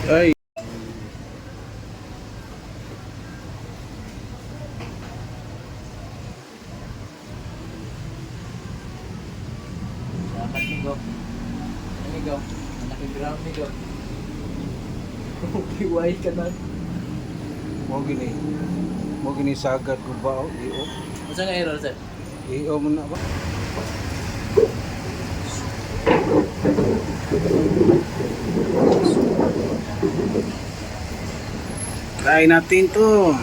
Ay. Dapat nigo. Nigo. Nakigram nigo. Kiwai ka na. Mo gini sagad ko ba o iyo. Masa nga error sir? Iyo mo na ba? Try natin to.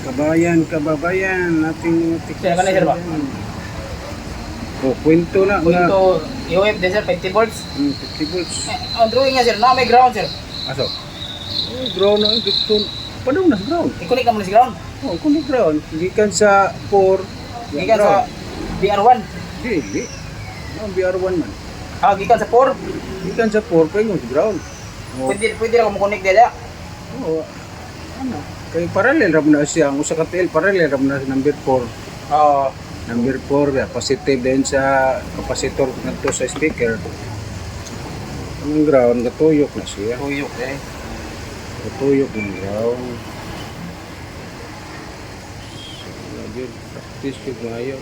Kababayan, nating Sir, kanay, sir ba? Oh, kwento na. Punto, i-wave din sir, 50 volts. 50 volts. Ang drawing nga sir, na may ground sir. Aso? Oh, ground na. Paano na sa ground? I-connect naman na si ground. Oh, kung ground. Gikan sa 4. Gikan sa BR1. Dili. No, BR1 man. Ah, gikan sa 4. Gikan sa 4, paingon sa ground. Oh, Pwede na ako mag-connect dyan. oh, ano? Kay parallel ram na siya. Ang usa ka TL parallel ram na sa number 4. Oo. Number 4, positive din sa capacitor ngadto sa speaker. Ang ground gatuyok na siya. Tuyok eh. Gatuyok ng ground. Lagi practice yung mayo.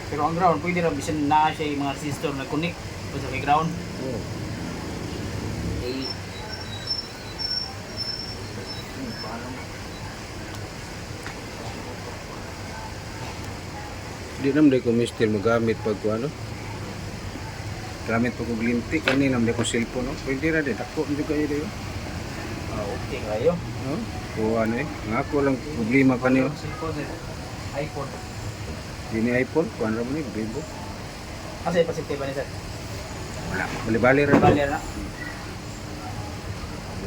Pero ang ground, pwede na bisan na siya yung mga resistor na connect sa kay ground. Oh. Eh, Di naman di ko mistil magamit pag ano. Gamit pag og lintik ani naman di ko cellphone no. Pwede ra din ako hindi kayo di. okay kayo. No? Kuha na eh. Nga ako lang problema pa niyo. Cellphone sir. iPhone. Dini iPhone, kuha ra mo ni Vivo. Kasi positive ba ni sir? Wala, bali-bali ra. Bali na.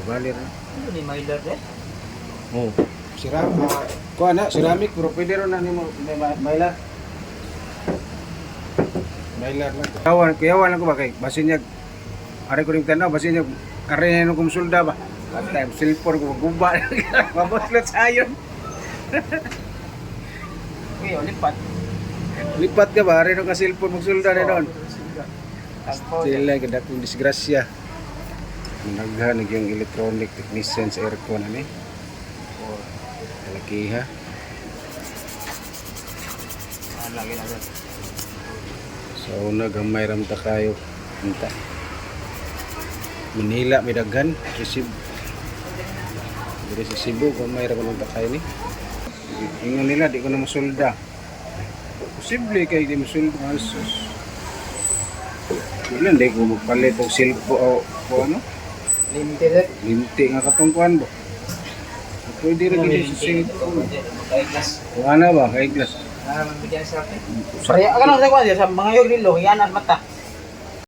Bali ra. Ano ni Myler eh? Oh. Kuha na, ceramic pero pwede ro na nimo mailar. Mailar lang. Kuyawan lang ko ba kay basin niya. Ari ko ring tanaw, basin niya karene no kumsulda ba. Last time cellphone ko guba. Maboslet sayon. Okay, lipat. Lipat ka ba? Ari no ka cellphone magsulda na doon. Tapos, Sila kada kung disgrasya. Naghanag yung electronic technician sa aircon ani. Laki ha. lagi na sir. Sa una gamay ram ta kayo. Punta. Manila may daghan, receive. Diri sa Cebu gamay ra man ta kayo ni. Ingon nila di ko na masulda. Posible kay di masulda asus. Ilan di ko magpalit og silpo o ano? Limited sir. Linti nga katungkuan ba? Pwede rin gini sa silpo. Kay class. Kung ano ba, kay glass. Naman bigyan sa akin. Kaya ano sa kwan sa mga yog dilo, yan ang mata.